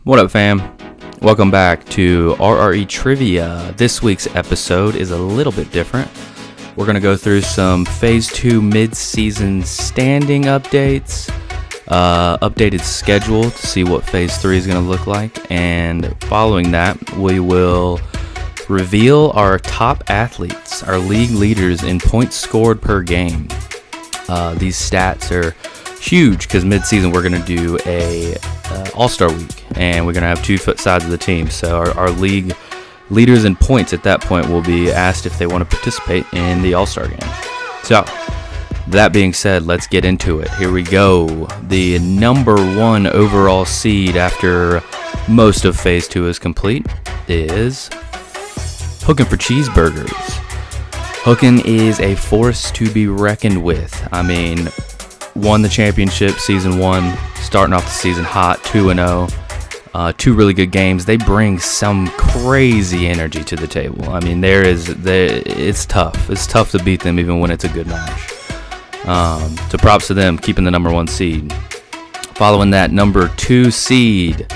What up, fam? Welcome back to RRE Trivia. This week's episode is a little bit different. We're going to go through some Phase 2 mid-season standing updates, updated schedule to see what Phase 3 is going to look like, and following that, we will reveal our top athletes, our league leaders in points scored per game. These stats are huge because mid-season we're going to do a All-Star Week, and we're going to have two sides of the team. So our league leaders in points at that point will be asked if they want to participate in the All-Star game. So that being said, let's get into it. Here we go. The number one overall seed after most of Phase 2 is complete is Hookin' for Cheeseburgers. Hookin' is a force to be reckoned with. I mean, won the championship season 1, starting off the season hot, 2-0. Two really good games. They bring some crazy energy to the table. I mean, it's tough. It's tough to beat them even when it's a good match. So props to them keeping the number one seed. Following that, number 2 seed,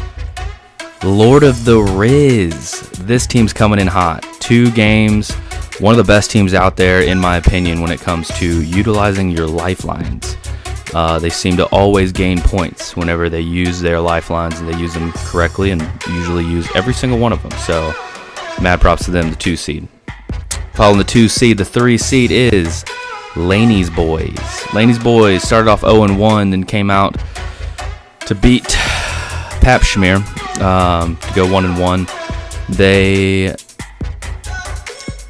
Lord of the Riz. This team's coming in hot. 2 games. One of the best teams out there, in my opinion, when it comes to utilizing your lifelines. They seem to always gain points whenever they use their lifelines, and they use them correctly and usually use every single one of them. So mad props to them, the 2 seed. Following the 2 seed, the 3 seed is Laney's Boys. Laney's Boys started off 0-1, then came out to beat Pap Schmear to go 1-1. They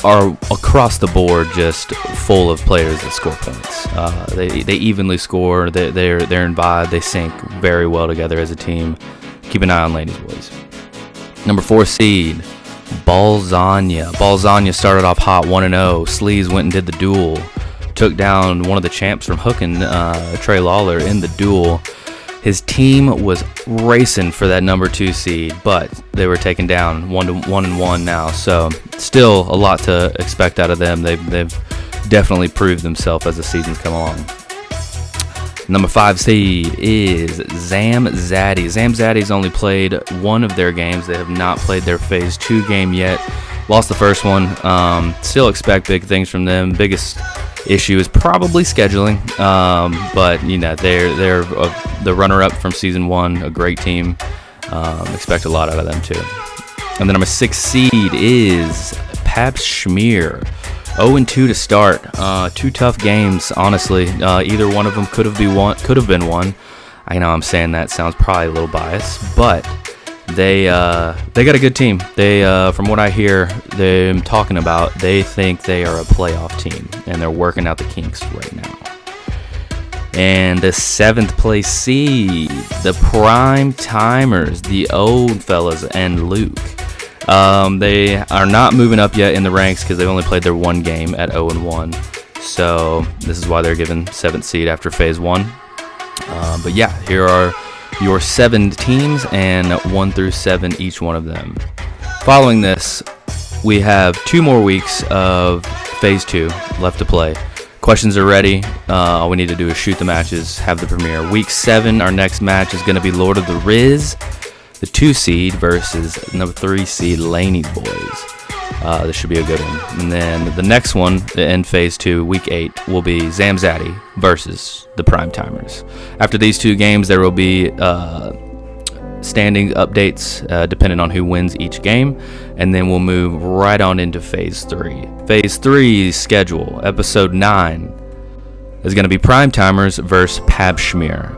are across the board just full of players that score points. They evenly score. They're in vibe. They sync very well together as a team. Keep an eye on Laney's Boys. Number 4 seed, Balzania. Balzania started off hot, 1-0. Sleaze went and did the duel. Took down one of the champs from Hookin', Trey Lawler, in the duel. His team was racing for that number 2 seed, but they were taken down 1-1 now. So still a lot to expect out of them. They've definitely proved themselves as the seasons come along. Number 5 seed is Zam Zaddy. Zam Zaddy's only played one of their games. They have not played their Phase 2 game yet. Lost the first one. Still expect big things from them. Biggest issue is probably scheduling, but you know they're the runner-up from season 1, a great team. Expect a lot out of them too. And the number 6 seed is Pap Schmear. 0-2 to start. 2 tough games, honestly. Either one of them could have been won. I know I'm saying that sounds probably a little biased, but they got a good team. They, from what I hear them talking about, they think they are a playoff team, and they're working out the kinks right now. And the 7th place seed, the Prime Timers, the old fellas, and Luke. They are not moving up yet in the ranks because they've only played their 1 game at 0-1. So this is why they're given 7th seed after Phase 1. But yeah, here are your 7 teams, and 1 through 7 each one of them. Following this, we have 2 more weeks of Phase 2 left to play. Questions are ready. All we need to do is shoot the matches, have the premiere. Week 7, our next match is going to be Lord of the Riz, the 2 seed versus number 3 seed Laney's Boys. This should be a good one. And then the next one in Phase 2, Week 8, will be Zamzaddy versus the Prime Timers. After these 2 games, there will be standing updates depending on who wins each game. And then we'll move right on into Phase 3. Phase 3 schedule, Episode 9, is going to be Prime Timers versus Pap Schmear.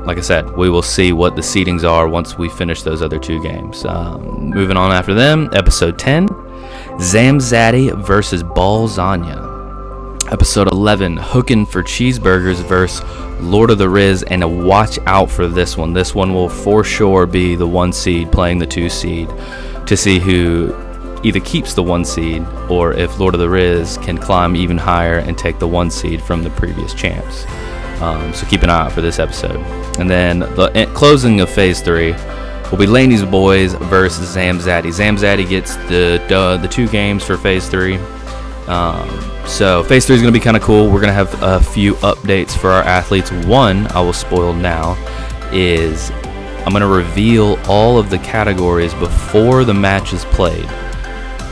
Like I said, we will see what the seedings are once we finish those other 2 games. Moving on after them, Episode 10, Zamzaddy versus Balzania. Episode 11, Hookin' for Cheeseburgers versus Lord of the Riz, and watch out for this one. This one will for sure be the 1 seed playing the 2 seed to see who either keeps the 1 seed or if Lord of the Riz can climb even higher and take the 1 seed from the previous champs. So keep an eye out for this episode. And then the closing of Phase 3 will be Laney's Boys versus Zamzaddy. Zamzaddy gets the 2 games for Phase 3. So Phase 3 is going to be kind of cool. We're going to have a few updates for our athletes. One, I will spoil now, is I'm going to reveal all of the categories before the match is played.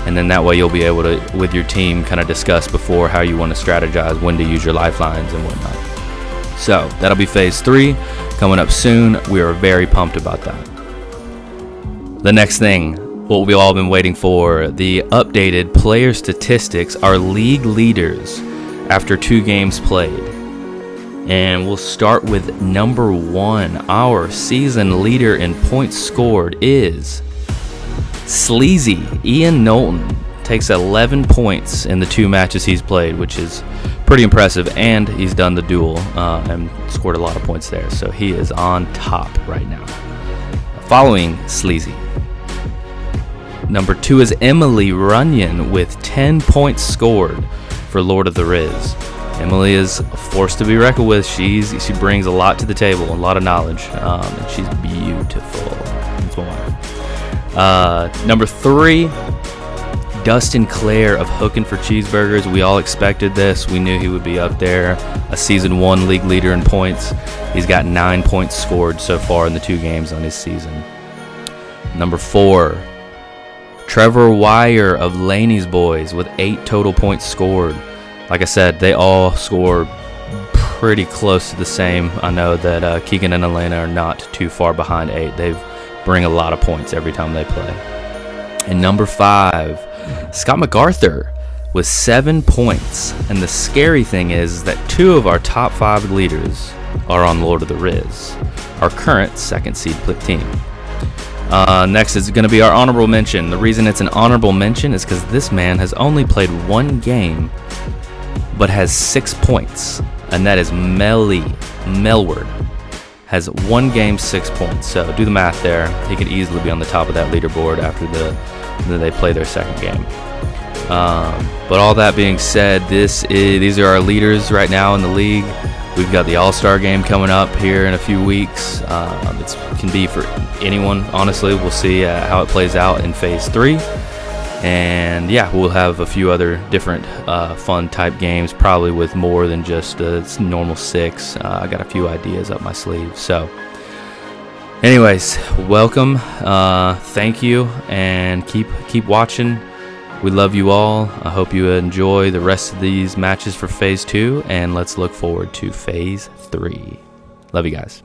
And then that way you'll be able to, with your team, kind of discuss before how you want to strategize, when to use your lifelines and whatnot. So that'll be phase 3 coming up soon. We are very pumped about that. The next thing, what we've all been waiting for, the updated player statistics, our league leaders after 2 games played. And we'll start with number 1. Our season leader in points scored is Sleazy. Ian Knowlton takes 11 points in the 2 matches he's played, which is pretty impressive, and he's done the duel and scored a lot of points there, so he is on top right now. Following Sleazy, number 2 is Emily Runyon with 10 points scored for Lord of the Riz. Emily is a force to be reckoned with. She brings a lot to the table, a lot of knowledge, and she's beautiful. That's my wife. Number 3, Dustin Clare of Hookin' for Cheeseburgers. We all expected this. We knew he would be up there. A season 1 league leader in points. He's got 9 points scored so far in the 2 games on his season. Number 4, Trevor Wire of Laney's Boys with 8 total points scored. Like I said, they all score pretty close to the same. I know that Keegan and Elena are not too far behind 8. They bring a lot of points every time they play. And number 5, Scott MacArthur with 7 points. And the scary thing is that 2 of our top 5 leaders are on Lord of the Riz, our current 2nd seed team. Next is going to be our honorable mention. The reason it's an honorable mention is because this man has only played 1 game, but has 6 points, and that is Melward. Has 1 game, 6 points. So do the math there. He could easily be on the top of that leaderboard after they play their 2nd game. But all that being said, these are our leaders right now in the league. We've got the All-Star game coming up here in a few weeks. It can be for anyone, honestly. We'll see how it plays out in phase 3. And yeah, we'll have a few other different fun type games, probably with more than just normal 6. I got a few ideas up my sleeve. So anyways, welcome. Thank you, and keep watching. We love you all. I hope you enjoy the rest of these matches for phase 2, and let's look forward to phase 3. Love you guys.